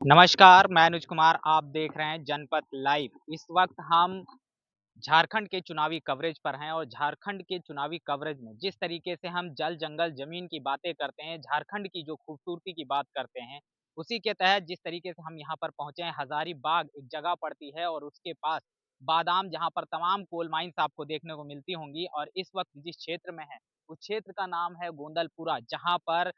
नमस्कार, मैं अनुज कुमार, आप देख रहे हैं जनपथ लाइव। इस वक़्त हम झारखंड के चुनावी कवरेज पर हैं और झारखंड के चुनावी कवरेज में जिस तरीके से हम जल, जंगल, ज़मीन की बातें करते हैं, झारखंड की जो खूबसूरती की बात करते हैं, उसी के तहत जिस तरीके से हम यहाँ पर पहुँचे हैं, हज़ारीबाग एक जगह पड़ती है और उसके पास बादाम जहाँ पर तमाम कोल माइन्स आपको देखने को मिलती होंगी और इस वक़्त जिस क्षेत्र में हैं, उस क्षेत्र का नाम है गोंदलपुरा, जहाँ पर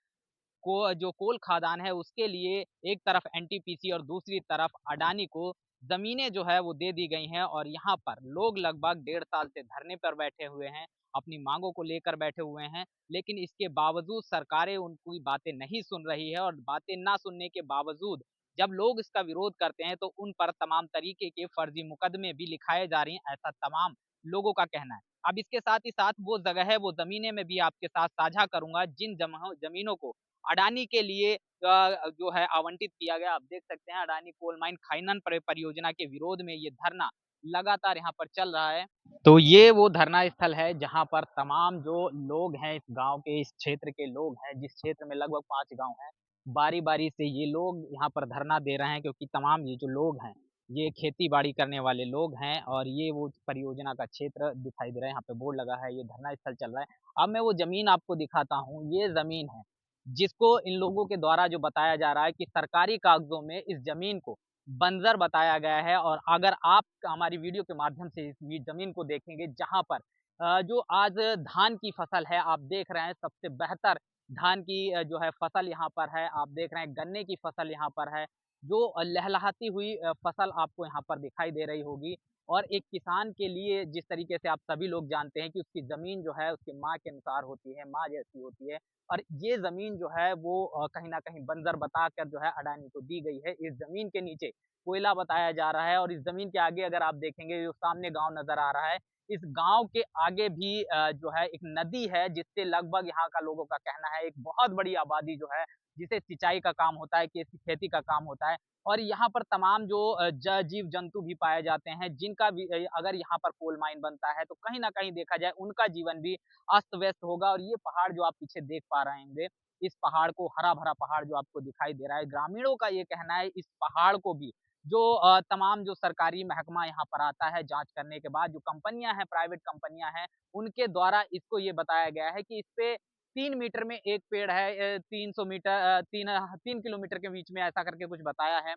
को जो कोल खदान है उसके लिए एक तरफ एनटीपीसी और दूसरी तरफ अडानी को ज़मीनें जो है वो दे दी गई हैं और यहाँ पर लोग लगभग 1.5 साल से धरने पर बैठे हुए हैं, अपनी मांगों को लेकर बैठे हुए हैं। लेकिन इसके बावजूद सरकारें उनकी बातें नहीं सुन रही है और बातें ना सुनने के बावजूद जब लोग इसका विरोध करते हैं तो उन पर तमाम तरीके के फर्जी मुकदमे भी लिखाए जा रही हैं, ऐसा तमाम लोगों का कहना है। अब इसके साथ ही साथ वो जगह है, वो ज़मीनें मैं भी आपके साथ साझा करूँगा जिन ज़मीनों को अडानी के लिए जो है आवंटित किया गया। आप देख सकते हैं अडानी कोल माइन खनन परियोजना के विरोध में ये धरना लगातार यहाँ पर चल रहा है। तो ये वो धरना स्थल है जहाँ पर तमाम जो लोग हैं इस गाँव के, इस क्षेत्र के लोग हैं, जिस क्षेत्र में लगभग 5 गाँव हैं, बारी-बारी से ये लोग यहाँ पर धरना दे रहे हैं क्योंकि तमाम ये जो लोग हैं, ये खेती-बाड़ी करने वाले लोग हैं और ये वो परियोजना का क्षेत्र दिखाई दे रहा है। यहाँ पे बोर्ड लगा है, ये धरना स्थल चल रहा है। अब मैं वो ज़मीन आपको दिखाता हूँ, ये ज़मीन है जिसको इन लोगों के द्वारा जो बताया जा रहा है कि सरकारी कागज़ों में इस ज़मीन को बंजर बताया गया है और अगर आप हमारी वीडियो के माध्यम से इस ज़मीन को देखेंगे जहाँ पर जो आज धान की फसल है, आप देख रहे हैं सबसे बेहतर धान की जो है फसल यहाँ पर है, आप देख रहे हैं गन्ने की फसल यहाँ पर है, जो लहलहाती हुई फसल आपको यहाँ पर दिखाई दे रही होगी और एक किसान के लिए जिस तरीके से आप सभी लोग जानते हैं कि उसकी ज़मीन जो है उसकी माँ के अनुसार होती है, माँ जैसी होती है और ये ज़मीन जो है वो कहीं न कहीं बंजर बताकर जो है अडानी को दी गई है। इस ज़मीन के नीचे कोयला बताया जा रहा है और इस ज़मीन के आगे अगर आप देखेंगे जो सामने गाँव नज़र आ रहा है, इस गाँव के आगे भी जो है एक नदी है जिससे लगभग यहाँ का लोगों का कहना है एक बहुत बड़ी आबादी जो है, जिसे सिंचाई का काम होता है, खेती का काम होता है और यहाँ पर तमाम जो ज जीव-जंतु भी पाए जाते हैं जिनका भी अगर यहाँ पर कोल माइन बनता है तो कहीं न कहीं देखा जाए उनका जीवन भी अस्त-व्यस्त होगा और ये पहाड़ जो आप पीछे देख पा रहे होंगे, इस पहाड़ को हरा-भरा पहाड़ जो आपको दिखाई दे रहा है, ग्रामीणों का ये कहना है इस पहाड़ को भी जो तमाम जो सरकारी महकमा यहाँ पर आता है जाँच करने के बाद, जो कंपनियाँ हैं, प्राइवेट कंपनियाँ हैं, उनके द्वारा इसको ये बताया गया है कि इसपे 3 मीटर में 1 पेड़ है 300 मीटर 3 किलोमीटर के बीच में ऐसा करके कुछ बताया है।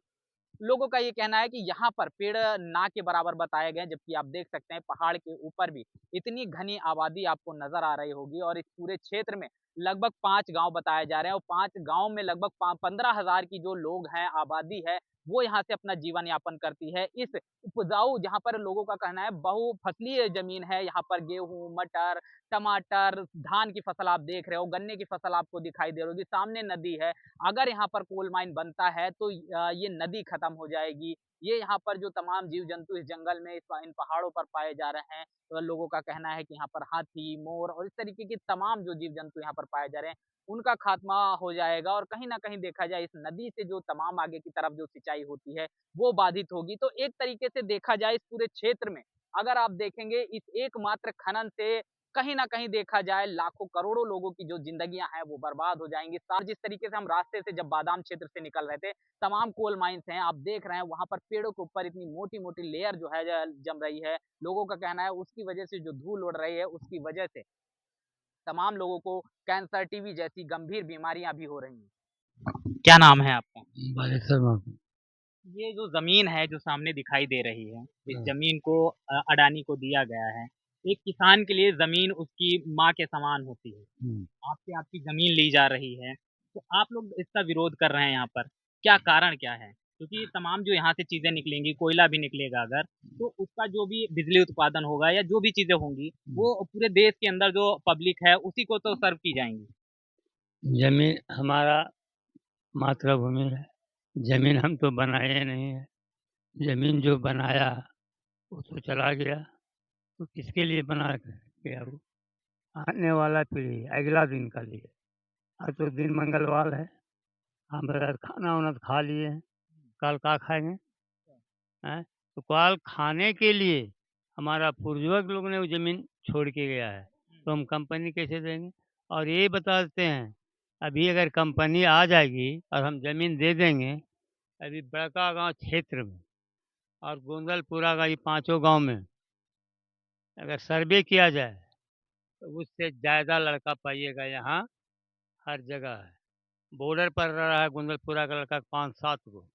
लोगों का ये कहना है कि यहाँ पर पेड़ ना के बराबर बताए गए हैं, जबकि आप देख सकते हैं पहाड़ के ऊपर भी इतनी घनी आबादी आपको नज़र आ रही होगी और इस पूरे क्षेत्र में लगभग 5 गाँव बताए जा रहे हैं और 5 गाँव में लगभग पा 15,000 की जो लोग हैं, आबादी है, वो यहाँ से अपना जीवन यापन करती है। इस उपजाऊ जहाँ पर लोगों का कहना है बहुफसलीय ज़मीन है, यहाँ पर गेहूँ, मटर, टमाटर, धान की फसल आप देख रहे हो, गन्ने की फसल आपको दिखाई दे रही होगी, सामने नदी है। अगर यहाँ पर कोल माइन बनता है तो ये नदी खत्म हो जाएगी। ये यहाँ पर जो तमाम जीव-जंतु इस जंगल में इन पहाड़ों पर पाए जा रहे हैं, लोगों का कहना है कि यहाँ पर हाथी, मोर और इस तरीके के तमाम जो जीव-जंतु यहाँ पर पाए जा रहे हैं, उनका खात्मा हो जाएगा और कहीं न कहीं देखा जाए इस नदी से जो तमाम आगे की तरफ जो सिंचाई होती है, वो बाधित होगी। तो एक तरीके से देखा जाए इस पूरे क्षेत्र में, अगर आप देखेंगे इस एकमात्र खनन से कहीं न कहीं देखा जाए लाखों करोड़ों लोगों की जो ज़िंदगियाँ हैं वो बर्बाद हो जाएँगी। जिस तरीके से हम रास्ते से जब बादाम क्षेत्र से निकल रहे थे, तमाम कोल माइन्स हैं, आप देख रहे हैं वहाँ पर पेड़ों के ऊपर इतनी मोटी-मोटी लेयर जो है जम रही है। लोगों का कहना है उसकी वजह से जो धूल उड़ रही है, उसकी वजह से तमाम लोगों को कैंसर, टीबी जैसी गंभीर बीमारियाँ भी हो रही हैं। क्या नाम है आपका? बालेश्वर मार्केट। ये जो ज़मीन है, जो सामने दिखाई दे रही है, इस हाँ। ज़मीन को अडानी को दिया गया है। एक किसान के लिए ज़मीन उसकी माँ के समान होती है। हुँ। आपसे आपकी ज़मीन ली जा रही है, तो आप लोग इसका विरोध कर रहे हैं यहाँ पर, क्या कारण क्या है? क्योंकि तमाम जो यहाँ से चीज़ें निकलेंगी, कोयला भी निकलेगा अगर, तो उसका जो भी बिजली उत्पादन होगा या जो भी चीज़ें होंगी, हुँ। वो पूरे देश के अंदर जो पब्लिक है, उसी को तो सर्व की जाएँगी। ज़मीन हमारा मातृभूमि है। ज़मीन हम तो बनाए नहीं है। ज़मीन जो बनाया वो तो चला गया, तो किसके लिए बना गया वो? आने वाला पीढ़ी, अगला दिन का लिए। आज तो दिन मंगलवार है, हम खाना-वाना तो खा लिए हैं, कल का खाएँगे? हैं? तो कल खाने के लिए हमारा पूर्वज लोग ने वो ज़मीन छोड़ के गया है, तो हम कंपनी कैसे देंगे? और ये बता देते हैं, अभी अगर कंपनी आ जाएगी और हम ज़मीन दे देंगे, अभी बड़कागाँव क्षेत्र में और गोंदलपुरा का ये पाँचों गाँव में अगर सर्वे किया जाए तो उससे ज़्यादा लड़का पाइएगा यहाँ हर जगह है। बॉर्डर पर रहा है गोंदलपुरा का लड़का 5-7 गो,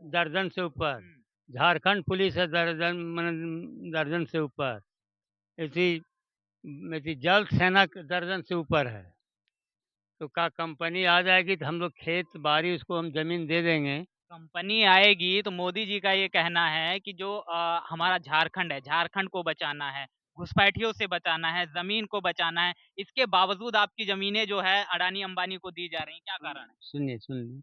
दर्जन से ऊपर। झारखंड पुलिस है दर्जन मने दर्जन से ऊपर। ऐसी ऐसी जल सेना दर्जन से ऊपर है। तो का कंपनी आ जाएगी तो हम लोग खेत बाड़ी उसको हम ज़मीन दे देंगे। कंपनी आएगी तो मोदी जी का ये कहना है कि जो हमारा झारखंड है, झारखंड को बचाना है, घुसपैठियों से बचाना है, ज़मीन को बचाना है। इसके बावजूद आपकी ज़मीनें जो है अडानी अंबानी को दी जा रही हैं, क्या कारण है? सुनिए,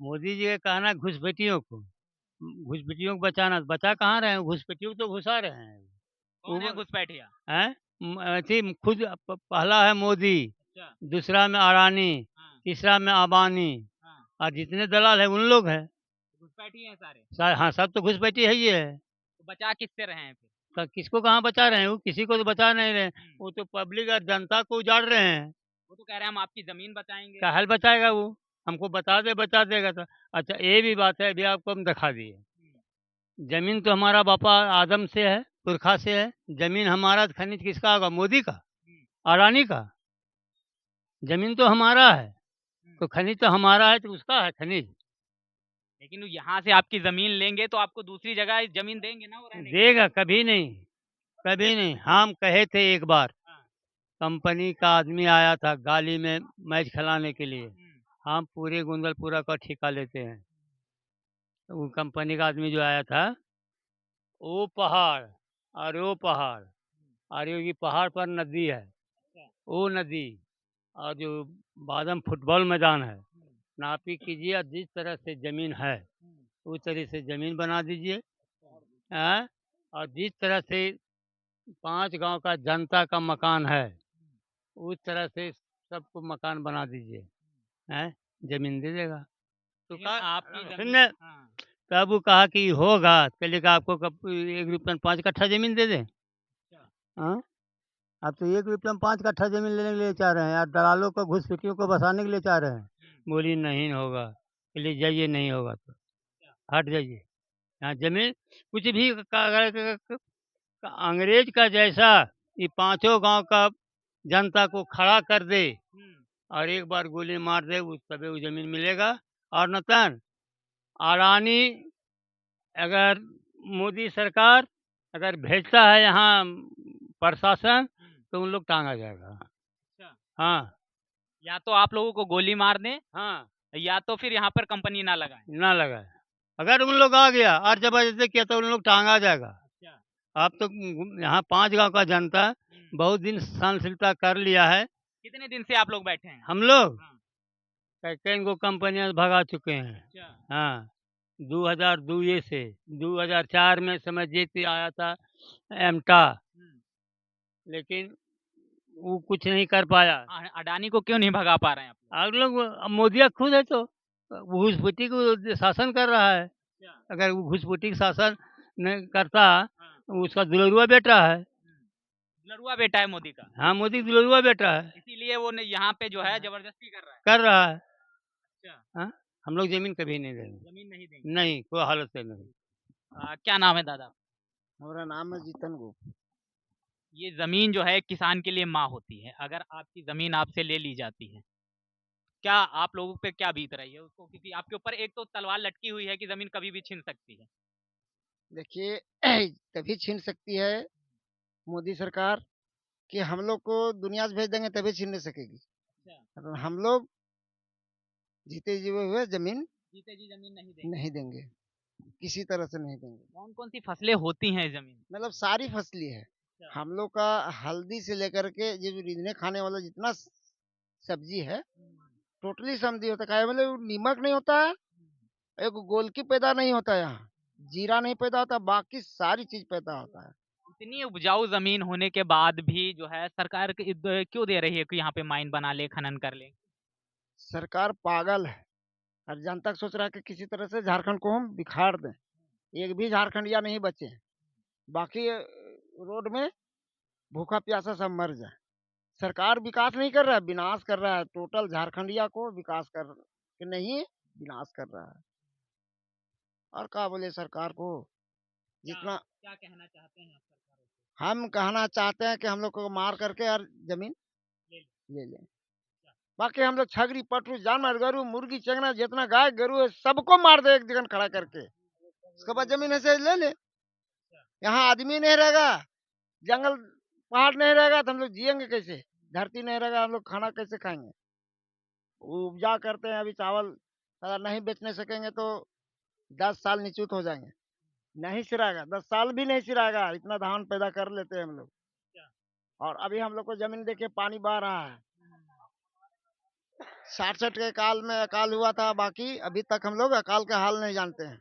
मोदी जी का कहना है घुसपैठियों को, घुसपैठियों को बचाना, बचा कहाँ रहे हैं? घुसपैठियों को तो घुसा रहे हैं। कौन है वो घुसपैठिया? हैं? अथी खुद पहला है मोदी, अच्छा, दूसरा में अडानी, हाँ, तीसरा में अंबानी हाँ, और जितने दलाल हैं उन लोग हैं। घुसपैठी हैं सारे। हाँ, सब तो घुसपैठी है ही है। तो बचा किससे रहे हैं फिर? किसको कहाँ बचा रहे हैं? वो किसी को तो बचा नहीं रहे। हुँ, वो तो पब्लिक और जनता को उजाड़ रहे हैं। वो तो कह रहे हैं हम आपकी ज़मीन बचाएँगे। काहे ल बचाएगा वो? हमको बचा देगा तो। अच्छा ये भी बात है, अभी आपको हम दिखा दिए। हुँ, ज़मीन तो हमारा बापा आदम से है, पुरखा से है। ज़मीन हमारा तो खनिज किसका होगा? मोदी का? हुँ, अडानी का? ज़मीन तो हमारा है, हुँ। तो खनिज तो हमारा है तो उसका है खनिज। लेकिन वो यहाँ से आपकी ज़मीन लेंगे तो आपको दूसरी जगह ज़मीन देंगे ना वो रहने के लिए। देगा कभी नहीं, कभी नहीं। हम कहे थे एक बार, हाँ, कंपनी का आदमी आया था गाली में मैच खिलाने के लिए। हुँ, हम पूरे गोंदलपुरा का ठेका लेते हैं। तो वो कंपनी का आदमी जो आया था, वो पहाड़ और वो पहाड़ और ये पहाड़ पर नदी है, अच्छा, वो नदी और जो बादम फुटबॉल मैदान है, हुँ, नापी कीजिए और जिस तरह से ज़मीन है, हुँ, उस तरह से ज़मीन बना दीजिए। अच्छा, हैं? और जिस तरह से 5 गाँव का जनता का मकान है, उस तरह से सबको मकान बना दीजिए। हैं? ज़मीन दे देगा। तो लेकिन आपकी ज़मीन सुनिए, हाँ, तब वो कहा कि होगा, पहले कहा आपको कब 1 रुपये में 5 कट्ठा ज़मीन दे दें? अच्छा, हाँ? आप तो 1 रुपये में 5 कट्ठा ज़मीन लेने के लिए चाह रहे हैं और दलालों को घुसपैठियों को बसाने के लिए चाह रहे हैं। हुँ, बोली नहीं होगा, चलिए जाइए नहीं होगा तो, अच्छा, हट जाइए। यहाँ ज़मीन कुछ भी का अगर अंग्रेज का जैसा ये पाँचों गाँव का जनता को खड़ा कर दे हुँ, और एक बार गोली मार दे उस तबे वो ज़मीन मिलेगा। और नतन अडानी अगर मोदी सरकार अगर भेजता है यहाँ प्रशासन हुँ, तो उन लोग टाँगा जाएगा। अच्छा। हाँ, या तो आप लोगों को गोली मार दें हाँ, या तो फिर यहाँ पर कंपनी ना लगाएँ। ना लगाए। अगर उन लोग आ गया और ज़बरदस्ती किया तो उन लोग टाँगा जाएगा। अच्छा, अब तो यहाँ 5 गाँव का जनता हुँ, बहुत दिन सहनशीलता कर लिया है। कितने दिन से आप लोग बैठे हैं? हम लोग हाँ, कई को कंपनियाँ से भगा चुके हैं। अच्छा, हाँ, 2002 ये से 2004 में समझिए कि आया था एमटा, हुँ। लेकिन वो कुछ नहीं कर पाया। अडानी को क्यों नहीं भगा पा रहे हैं आप लोग? आप लोग अब मोदिया खुद है तो वो घुसपैठी को शासन कर रहा है। अच्छा, अगर वो घुसपैठी शासन नहीं करता, हाँ, तो उसका दुलरुआ बेटा है। हुँ। लड़ुआ बेटा है मोदी का, हाँ, मोदी का दुलरुआ बेटा है। इसीलिए वो न यहाँ पे जो है हाँ। ज़बरदस्ती कर रहा है। कर रहा है। अच्छा, हाँ, हम लोग ज़मीन कभी नहीं देंगे। ज़मीन नहीं देंगे। नहीं, कोई हालत से नहीं। क्या नाम है दादा? हमारा नाम है जीतन गुप्त। ये ज़मीन जो है किसान के लिए माँ होती है। अगर आपकी ज़मीन आपसे ले ली जाती है, क्या आप लोगों पे क्या बीत रही है? उसको किसी आपके ऊपर एक तो तलवार लटकी हुई है कि ज़मीन कभी भी छिन सकती है। देखिए तभी छीन सकती है मोदी सरकार कि हम लोग को दुनिया से भेज देंगे तभी छीन नहीं सकेगी। अच्छा, और हम लोग जीते जी हुए ज़मीन जीते जी ज़मीन नहीं देंगे। नहीं देंगे, किसी तरह से नहीं देंगे। कौन-कौन सी फसलें होती हैं इस ज़मीन में? मतलब सारी फसली है। अच्छा, हम लोग का हल्दी से लेकर के ये जो रिझने खाने वाला जितना सब्जी है, हुँ, टोटली समधी होता है। काहे मतलब नमक नहीं होता है, एक गोलकी पैदा नहीं होता है यहाँ, जीरा नहीं पैदा होता, बाकी सारी चीज़ पैदा होता है। इतनी उपजाऊ ज़मीन होने के बाद भी जो है सरकार क्यों दे रही है कि यहाँ पे माइन बना ले, खनन कर ले? सरकार पागल है और जनता सोच रहा है कि किसी तरह से झारखंड को हम बिखार दें। एक भी झारखंडिया नहीं बचे हैं। बाकी रोड में भूखा प्यासा सब मर जाए। सरकार विकास नहीं कर रहा है, विनाश कर रहा है। टोटल झारखंडिया को विकास कर के नहीं विनाश कर रहा है। और क्या बोले सरकार को, जितना क्या कहना चाहते हैं आप सरकार को? हम कहना चाहते हैं कि हम लोग को मार करके और जमीन ले लो। ले लें। बाकी हम लोग छगरी पटरू जानवर गरु मुर्गी चंगना जितना गाय गरु है सबको मार दे एक जगह खड़ा करके, उसके बाद जमीन ऐसे ले ले। यहाँ आदमी नहीं रहेगा, जंगल पहाड़ नहीं रहेगा तो हम लोग जिएंगे कैसे, धरती नहीं रहेगा हम लोग खाना कैसे खाएंगे। उपजा करते हैं अभी चावल, अगर नहीं बेचने सकेंगे तो 10 साल निचुत हो जाएंगे, नहीं सिराएगा, 10 साल भी नहीं सिराएगा, इतना धान पैदा कर लेते हैं हम लोग। और अभी हम लोग को जमीन देखिए पानी बह रहा है, 67 के काल में अकाल हुआ था, बाकी अभी तक हम लोग अकाल का हाल नहीं जानते हैं।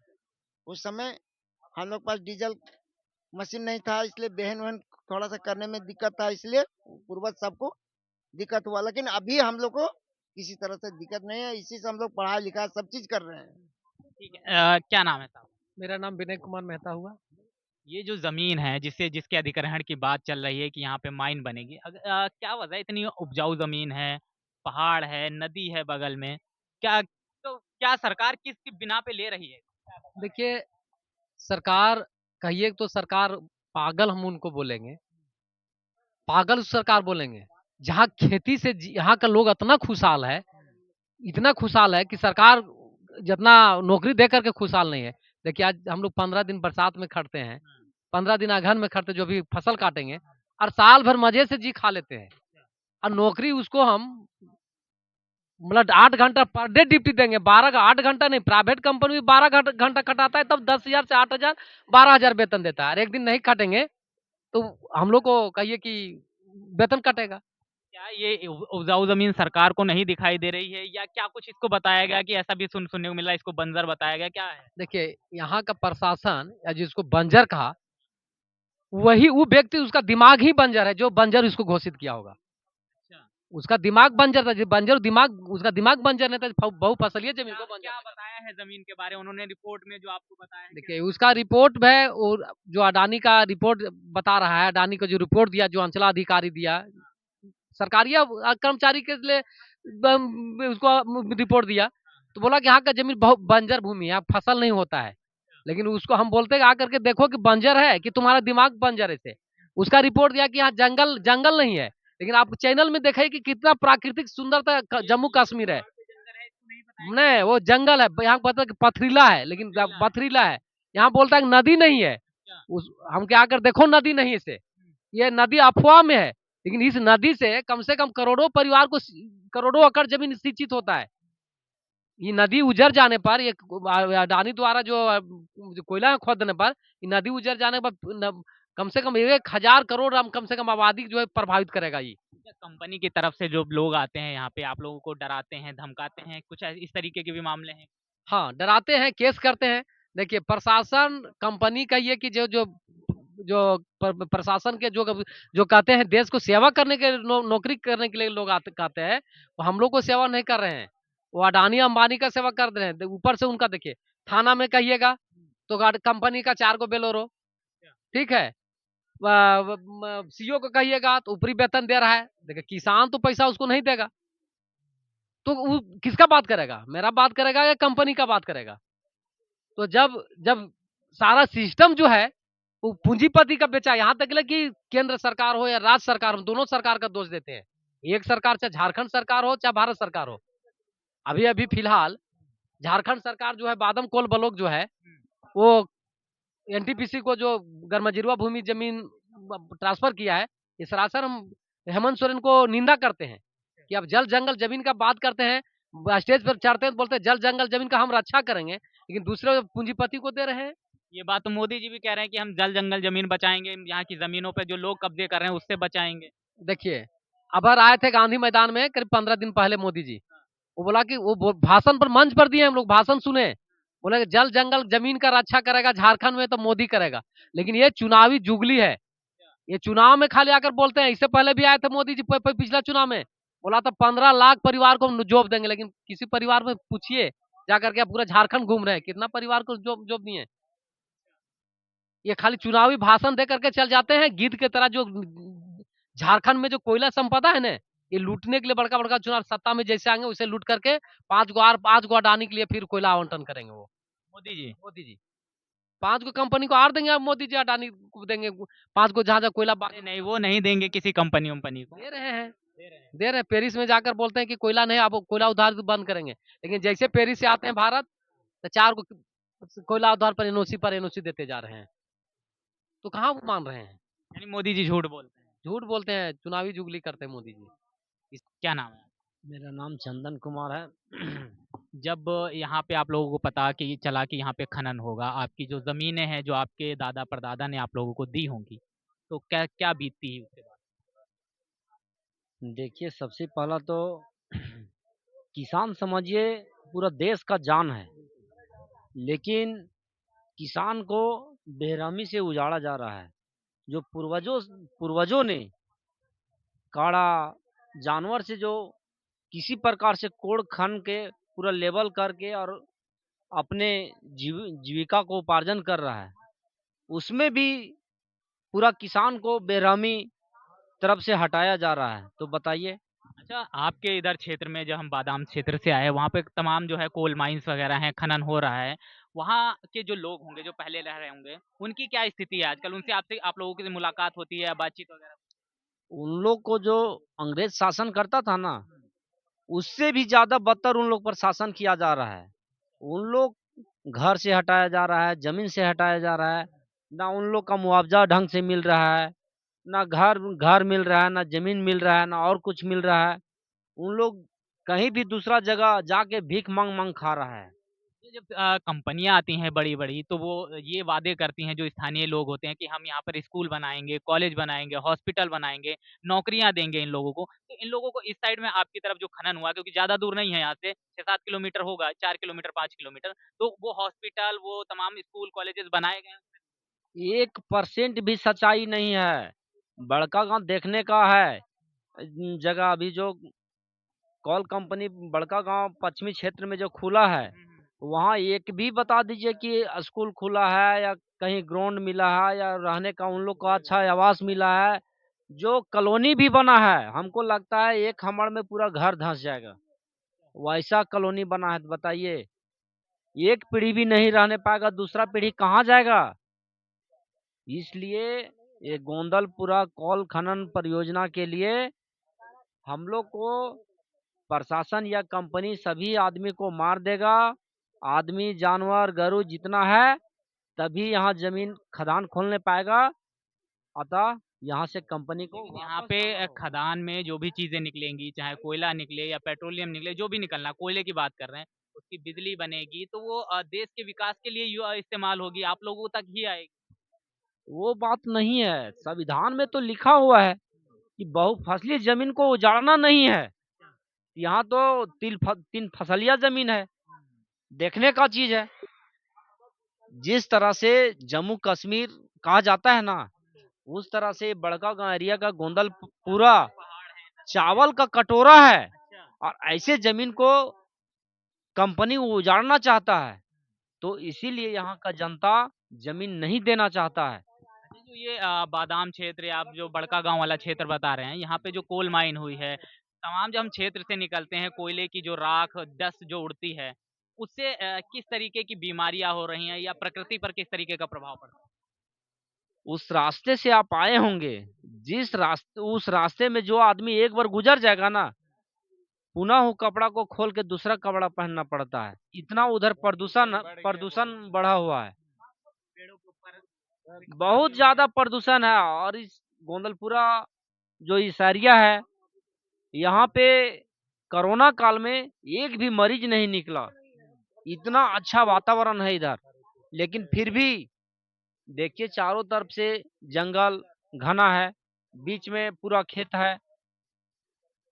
उस समय हम लोग पास डीजल मशीन नहीं था, इसलिए बहन वहन थोड़ा सा करने में दिक्कत था, इसलिए पूर्वज सबको दिक्कत हुआ। लेकिन अभी हम लोग को किसी तरह से दिक्कत नहीं है, इसी से हम लोग पढ़ाई लिखाई सब चीज कर रहे हैं। ठीक है, क्या नाम है साहब? मेरा नाम विनय कुमार मेहता हुआ। ये जो ज़मीन है जिसके अधिग्रहण की बात चल रही है कि यहाँ पे माइन बनेगी, क्या वजह है? इतनी उपजाऊ ज़मीन है, पहाड़ है, नदी है बगल में, क्या सरकार किस बिना पे ले रही है? देखिए, सरकार कहिए तो सरकार पागल हम उनको बोलेंगे, पागल सरकार बोलेंगे। जहाँ खेती से यहाँ का लोग इतना खुशहाल है, इतना खुशहाल है कि सरकार जितना नौकरी दे करके खुशहाल नहीं है। देखिए आज हम लोग 15 दिन बरसात में खटते हैं, 15 दिन अगहन में खटते, जो भी फसल काटेंगे, और साल भर मजे से जी खा लेते हैं। और नौकरी उसको हम मतलब 8 घंटा पर डे ड्यूटी देंगे, 8 घंटा नहीं, प्राइवेट कंपनी में 12 घंटा खटाता है, तब 10,000 से 8,000 12,000 वेतन देता है। और एक दिन नहीं काटेंगे तो हम लोग को कहिए कि वेतन कटेगा। क्या ये उपजाऊ ज़मीन सरकार को नहीं दिखाई दे रही है, या क्या कुछ इसको बताया गया कि ऐसा भी सुनने को मिला, इसको बंजर बताया गया, क्या है? देखिए यहाँ का प्रशासन या जिसको बंजर कहा, वही वो व्यक्ति, उसका दिमाग ही बंजर है जो बंजर उसको घोषित किया होगा। उसका दिमाग बंजर था, बंजर दिमाग, उसका दिमाग बंजर नहीं था, बहुफसलीय जमीन को बंजर। क्या बताया है जमीन के बारे में उन्होंने रिपोर्ट में जो आपको बताया है? देखिए उसका रिपोर्ट है, और जो अडानी का रिपोर्ट बता रहा है, अडानी को जो रिपोर्ट दिया, जो अंचलाधिकारी दिया, सरकारी कर्मचारी के लिए उसको रिपोर्ट दिया, तो बोला कि यहाँ का जमीन बहुत बंजर भूमि है, यहाँ फसल नहीं होता है। लेकिन उसको हम बोलते हैं आकर के देखो कि बंजर है कि तुम्हारा दिमाग बंजर है से। उसका रिपोर्ट दिया कि यहाँ जंगल जंगल नहीं है, लेकिन आप चैनल में देखिए कि कितना प्राकृतिक सुंदरता जम्मू कश्मीर है। नहीं, वो जंगल है, यहाँ पता है पथरीला है, लेकिन पथरीला है। यहाँ बोलता है नदी नहीं है, हम क्या कर देखो नदी नहीं है, से ये नदी अफवाह में है, लेकिन इस नदी से कम करोड़ों परिवार को करोड़ों एकड़ जमीन सिंचित होता है। ये नदी उजर जाने पर, ये अडानी द्वारा जो कोयला खोदने पर, ये नदी उजर जाने पर कम से कम 1,000 करोड़ कम से कम आबादी जो है प्रभावित करेगा। ये कंपनी की तरफ से जो लोग आते हैं यहाँ पे, आप लोगों को डराते हैं, धमकाते हैं, कुछ इस तरीके के भी मामले हैं? हाँ, डराते हैं, केस करते हैं। देखिए प्रशासन कंपनी का ये कि जो जो जो प्रशासन के जो कहते हैं देश को सेवा करने के नौकरी करने के लिए लोग आते कहते हैं, वो हम लोग को सेवा नहीं कर रहे हैं, वो अडानी अंबानी का सेवा कर रहे हैं। ऊपर से उनका देखिए, थाना में कहिएगा तो कंपनी का 4 गो बेलोरो, ठीक है, सीओ को कहिएगा तो ऊपरी वेतन दे रहा है। देखिए किसान तो पैसा उसको नहीं देगा, तो वो किसका बात करेगा, मेरा बात करेगा या कंपनी का बात करेगा? तो जब जब सारा सिस्टम जो है वो पूंजीपति का बेचा, यहाँ तक कि केंद्र सरकार हो या राज्य सरकार हो, दोनों सरकार का दोष देते हैं। एक सरकार, चाहे झारखंड सरकार हो चाहे भारत सरकार हो। अभी अभी फिलहाल झारखंड सरकार जो है, बादम कोल ब्लॉक जो है, वो एनटीपीसी को जो गर्मजिरवा भूमि जमीन ट्रांसफर किया है, इस सरासर हम हेमंत सोरेन को निंदा करते हैं कि अब जल जंगल जमीन का बात करते हैं, स्टेज पर चढ़ते हैं तो बोलते हैं जल जंगल जमीन का हम रक्षा करेंगे, लेकिन दूसरे पूंजीपति को दे रहे हैं। ये बात तो मोदी जी भी कह रहे हैं कि हम जल जंगल जमीन बचाएंगे, यहाँ की जमीनों पे जो लोग कब्जे कर रहे हैं उससे बचाएंगे। देखिए अबर आए थे गांधी मैदान में करीब 15 दिन पहले मोदी जी, वो बोला कि वो भाषण पर मंच पर दिए, हम लोग भाषण सुने, बोले जल जंगल जमीन का रक्षा करेगा झारखंड में तो मोदी करेगा। लेकिन ये चुनावी जुगली है, ये चुनाव में खाली आकर बोलते हैं। इससे पहले भी आए थे मोदी जी पिछला चुनाव में, बोला था 15 लाख परिवार को जॉब देंगे, लेकिन किसी परिवार में पूछिए जाकर के, पूरा झारखंड घूम रहे हैं, कितना परिवार को जॉब दिए। ये खाली चुनावी भाषण दे करके चल जाते हैं, गिद्ध की तरह। जो झारखंड में जो कोयला संपदा है ना, ये लूटने के लिए बड़का-बड़का चुनाव सत्ता में जैसे आएँगे वैसे लूट करके 5 गो अडानी के लिए फिर कोयला आवंटन करेंगे वो, मोदी जी? मोदी जी। 5 गो कंपनी को और देंगे अब मोदी जी अडानी को देंगे 5 गो जहाँ-जहाँ कोयला बा अरे नहीं, वो नहीं देंगे किसी कंपनी-वंपनी को। दे रहे हैं, दे रहे हैं। पेरिस में जाकर बोलते हैं कि कोयला नहीं आप कोयला उधार बंद करेंगे। लेकिन जैसे पेरिस से आते हैं भारत, तो 4 गो कोयला उधार पर एनओसी देते जा रहे हैं। तो कहाँ वो मान रहे हैं? यानी मोदी जी झूठ बोलते हैं। झूठ बोलते हैं, चुनावी जुगली करते हैं मोदी जी। क्या नाम है? मेरा नाम चंदन कुमार है। जब यहाँ पे आप लोगों को पता कि चला कि यहाँ पे खनन होगा, आपकी जो ज़मीनें हैं, जो आपके दादा-परदादा ने आप लोगों को दी होंगी, तो क्या क्या बीतती है उसके बाद? देखिए, सबसे पहला तो किसान समझिए पूरा देश का जान है, लेकिन किसान को बेरहमी से उजाड़ा जा रहा है। जो पूर्वजों पूर्वजों ने काढ़ा जानवर से जो किसी प्रकार से कोड़ खन के पूरा लेवल करके और अपने जीविका को उपार्जन कर रहा है, उसमें भी पूरा किसान को बेरहमी तरफ से हटाया जा रहा है। तो बताइए। अच्छा, आपके इधर क्षेत्र में जो हम बादाम क्षेत्र से आए हैं, वहाँ पे तमाम जो है कोल माइन्स वगैरह हैं, खनन हो रहा है। वहाँ के जो लोग होंगे, जो पहले रह रहे होंगे, उनकी क्या स्थिति है आजकल? उनसे आपसे आप लोगों की मुलाकात होती है या बातचीत वगैरह? उन लोग को जो अंग्रेज शासन करता था ना, उससे भी ज़्यादा बदतर उन लोग पर शासन किया जा रहा है। उन लोग घर से हटाया जा रहा है, ज़मीन से हटाया जा रहा है, ना उन लोग का मुआवज़ा ढंग से मिल रहा है, ना घर घर मिल रहा है, ना ज़मीन मिल रहा है, ना और कुछ मिल रहा है। उन लोग कहीं भी दूसरा जगह जाके भीख माँग-माँग खा रहा है। ये जब कंपनियाँ आती हैं बड़ी-बड़ी, तो वो ये वादे करती हैं, जो स्थानीय लोग होते हैं कि हम यहाँ पर स्कूल बनाएँगे, कॉलेज बनाएँगे, हॉस्पिटल बनाएँगे, नौकरियाँ देंगे इन लोगों को। तो इन लोगों को इस साइड में आपकी तरफ जो खनन हुआ, क्योंकि ज़्यादा दूर नहीं है यहाँ से, 6-7 किलोमीटर होगा, 4 किलोमीटर, 5 किलोमीटर, तो वो हॉस्पिटल, वो तमाम स्कूल, कॉलेजेस बनाए गए हैं? 1% भी सच्चाई नहीं है। बड़का गाँव देखने का है जगह अभी जो कॉल कंपनी बड़का गाँव पश्चिमी क्षेत्र में जो खुला है, हुँ, हुँ। वहाँ एक भी बता दीजिए कि स्कूल खुला है या कहीं ग्राउंड मिला है या रहने का उन लोग को अच्छा आवास मिला है। जो कॉलोनी भी बना है, हमको लगता है 1 हमड़ में पूरा घर धँस जाएगा। वैसा कॉलोनी बना है, तो बताइए, एक पीढ़ी भी नहीं रहने पाएगा, दूसरा पीढ़ी कहाँ जाएगा? इसलिए ये गोंदलपुरा कॉल खनन परियोजना के लिए हम लोग को प्रशासन या कंपनी सभी आदमी को मार देगा। आदमी, जानवर, गरु जितना है, तभी यहाँ ज़मीन खदान खोलने पाएगा। अतः यहाँ से कंपनी को लेकिन यहाँ वापस पे जाना होगा। खदान में जो भी चीज़ें निकलेंगी, चाहे कोयला निकले या पेट्रोलियम निकले, जो भी निकलना, कोयले की बात कर रहे हैं, उसकी बिजली बनेगी, तो वो देश के विकास के लिए इस्तेमाल होगी, आप लोगों तक ही आएगी। वो बात नहीं है। संविधान में तो लिखा हुआ है कि बहुफसली ज़मीन को उजाड़ना नहीं है। यहाँ तो 3 फसलिया ज़मीन है, देखने का चीज़ है। जिस तरह से जम्मू कश्मीर कहा जाता है ना, उस तरह से बड़का गाँव एरिया का गोंदलपुरा चावल का कटोरा है और ऐसे ज़मीन को कंपनी उजाड़ना चाहता है। तो इसीलिए यहाँ का जनता ज़मीन नहीं देना चाहता है। अच्छा, जो ये बादाम क्षेत्र या आप जो बड़का गाँव वाला क्षेत्र बता रहे हैं, यहाँ पे जो कोल माइन हुई है, तमाम जब हम क्षेत्र से निकलते हैं, कोयले की जो राख, डस्ट जो उड़ती है, उससे किस तरीके की बीमारियाँ हो रही हैं या प्रकृति पर किस तरीके का प्रभाव पड़ता है? उस रास्ते से आप आए होंगे, उस रास्ते में जो आदमी एक बार गुज़र जाएगा ना, पुनः वो कपड़ा को खोल के दूसरा कपड़ा पहनना पड़ता है। इतना उधर प्रदूषण बढ़ा हुआ है। पेड़ों के ऊपर बहुत ज़्यादा प्रदूषण है और इस गोंदलपुरा जो इस एरिया है, यहाँ पे कोरोना काल में एक भी मरीज नहीं निकला। इतना अच्छा वातावरण है इधर, लेकिन फिर भी देखिए चारों तरफ से जंगल घना है, बीच में पूरा खेत है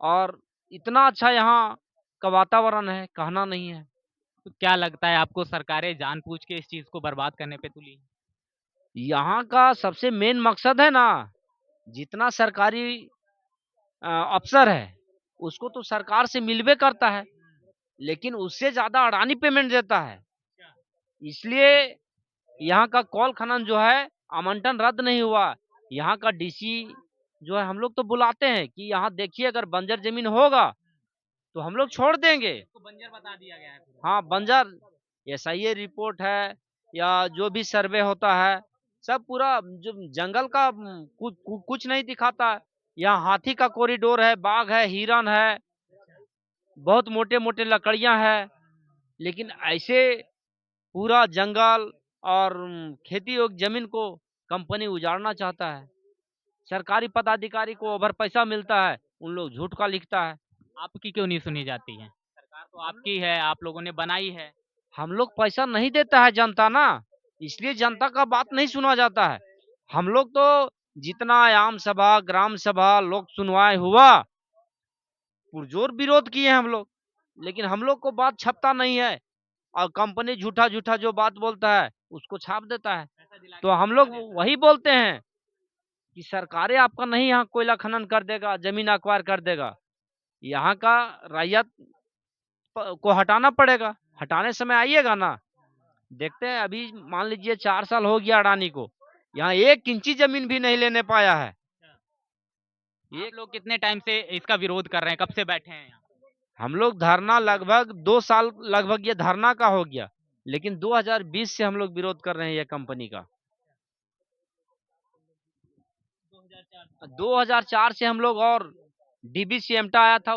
और इतना अच्छा यहाँ का वातावरण है, कहना नहीं है। तो क्या लगता है आपको, सरकारें जानबूझ के इस चीज़ को बर्बाद करने पे तुली हैं? यहाँ का सबसे मेन मकसद है ना, जितना सरकारी अफ़सर है, उसको तो सरकार से मिलबे करता है, लेकिन उससे ज़्यादा अडानी पेमेंट देता है। इसलिए यहाँ का कॉल खनन जो है, आवंटन रद्द नहीं हुआ। यहाँ का डीसी जो है हम लोग तो बुलाते हैं कि यहाँ देखिए अगर बंजर ज़मीन होगा, तो हम लोग छोड़ देंगे। इसको बंजर बता दिया गया है पूरा। हाँ, बंजर एसआईए रिपोर्ट है या जो भी सर्वे होता है, सब पूरा जो जंगल का कुछ नहीं दिखाता है। यहाँ हाथी का कॉरिडोर है, बाघ है, हिरन है, बहुत मोटे-मोटे लकड़ियाँ हैं, लेकिन ऐसे पूरा जंगल और खेती योग्य ज़मीन को कंपनी उजाड़ना चाहता है। सरकारी पदाधिकारी को ओवर पैसा मिलता है, उन लोग झूठ का लिखता है। आपकी क्यों नहीं सुनी जाती है? सरकार तो आपकी है, आप लोगों ने बनाई है। हम लोग पैसा नहीं देता है जनता ना, इसलिए जनता का बात नहीं सुना जाता है। हम लोग तो जितना आम सभा, ग्राम सभा, लोक सुनवाई हुआ, पुरजोर विरोध किए हम लोग, लेकिन हम लोग को बात छपता नहीं है और कंपनी झूठा-झूठा जो बात बोलता है, उसको छाप देता है। पैसा दिला तो के हम छापवा लोग देता है। वही बोलते हैं कि सरकारें आपका नहीं यहाँ कोयला खनन कर देगा, ज़मीन एक्वायर कर देगा। यहाँ का रैयत को हटाना पड़ेगा, हटाने समय आइएगा ना। देखते हैं अभी मान लीजिए 4 साल हो गया अडानी को, यहाँ 1 इंची ज़मीन भी नहीं लेने पाया है। आप लोग कितने टाइम से इसका विरोध कर रहे हैं? कब से बैठे हैं यहाँ? हम लोग धरना लगभग 2 साल लगभग ये धरना का हो गया, लेकिन 2020 से हम लोग विरोध कर रहे हैं ये कंपनी का। 2004 से हम लोग और डीबी सिएम्टा आया था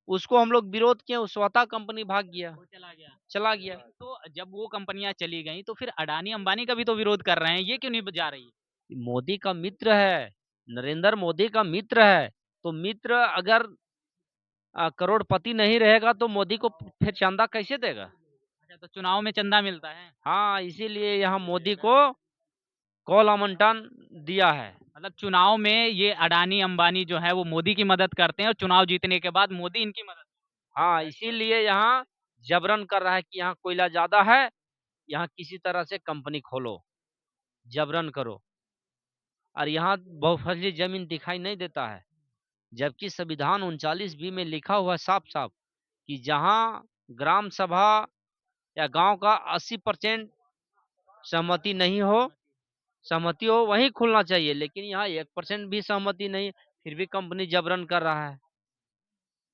उसको हम लोग विरोध किए, वो स्वतः कंपनी भाग गया, वो चला गया। चला गया। तो जब वो कंपनियां चली गई तो फिर अडानी अंबानी का भी तो विरोध कर रहे हैं, ये क्यों नहीं जा रही? मोदी का मित्र है, नरेंद्र मोदी का मित्र है, तो मित्र अगर करोड़पति नहीं रहेगा तो मोदी को फिर चंदा कैसे देगा? अच्छा, तो चुनाव में चंदा मिलता है। हाँ, इसीलिए यहाँ मोदी को कॉल आवंटन दिया है। मतलब चुनाव में ये अडानी अंबानी जो है वो मोदी की मदद करते हैं और चुनाव जीतने के बाद मोदी इनकी मदद। हाँ, इसीलिए यहाँ जबरन कर रहा है कि यहाँ कोयला ज़्यादा है, यहाँ किसी तरह से कंपनी खोलो, जबरन करो। और यहाँ बहुफसली ज़मीन दिखाई नहीं देता है, जबकि संविधान 39 बी में लिखा हुआ है साफ-साफ कि जहाँ ग्राम सभा या गाँव का 80% सहमति नहीं हो, सहमति हो वहीं खुलना चाहिए, लेकिन यहाँ 1% भी सहमति नहीं, फिर भी कंपनी जबरन कर रहा है।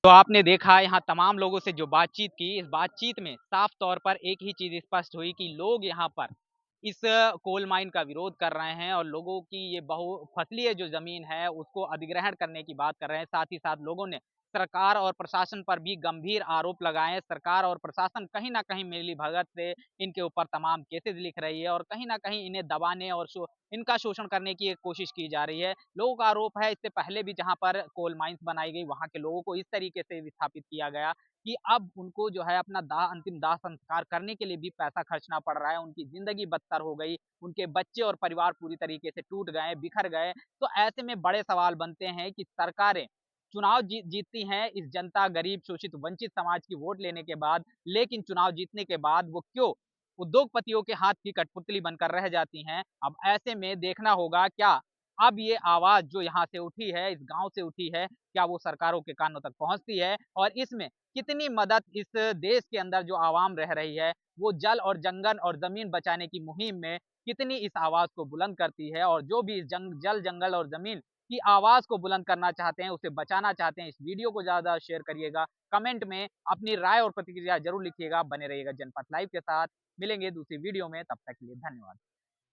तो आपने देखा यहाँ तमाम लोगों से जो बातचीत की, इस बातचीत में साफ तौर पर एक ही चीज़ स्पष्ट हुई कि लोग यहाँ पर इस कोल माइन का विरोध कर रहे हैं और लोगों की ये बहुफसलीय जो ज़मीन है, उसको अधिग्रहण करने की बात कर रहे हैं। साथ ही साथ लोगों ने सरकार और प्रशासन पर भी गंभीर आरोप लगाए हैं। सरकार और प्रशासन कहीं न कहीं मिलीभगत से इनके ऊपर तमाम केसेज़ लिख रही है और कहीं न कहीं इन्हें दबाने और इनका शोषण करने की एक कोशिश की जा रही है। लोगों का आरोप है इससे पहले भी जहाँ पर कोल माइन्स बनाई गई वहाँ के लोगों को इस तरीके से विस्थापित किया गया कि अब उनको जो है अपना अंतिम दाह संस्कार करने के लिए भी पैसा खर्चना पड़ रहा है। उनकी ज़िंदगी बदतर हो गई, उनके बच्चे और परिवार पूरी तरीके से टूट गए, बिखर गए। तो ऐसे में बड़े सवाल बनते हैं कि सरकारें चुनाव जीतती हैं इस जनता, गरीब, शोषित, वंचित समाज की वोट लेने के बाद, लेकिन चुनाव जीतने के बाद वो क्यों उद्योगपतियों के हाथ की कठपुतली बनकर रह जाती हैं। अब ऐसे में देखना होगा क्या अब ये आवाज़ जो यहाँ से उठी है, इस गाँव से उठी है, क्या वो सरकारों के कानों तक पहुँचती है और इसमें कितनी मदद इस देश के अंदर जो आवाम रह रही है, वो जल और जंगल और ज़मीन बचाने की मुहिम में कितनी इस आवाज़ को बुलंद करती है और जो भी इस जल, जंगल और ज़मीन की आवाज़ को बुलंद करना चाहते हैं, उसे बचाना चाहते हैं, इस वीडियो को ज़्यादा शेयर करिएगा। कमेंट में अपनी राय और प्रतिक्रिया ज़रूर लिखिएगा। बने रहिएगा जनपथ लाइव के साथ। मिलेंगे दूसरी वीडियो में, तब तक के लिए धन्यवाद।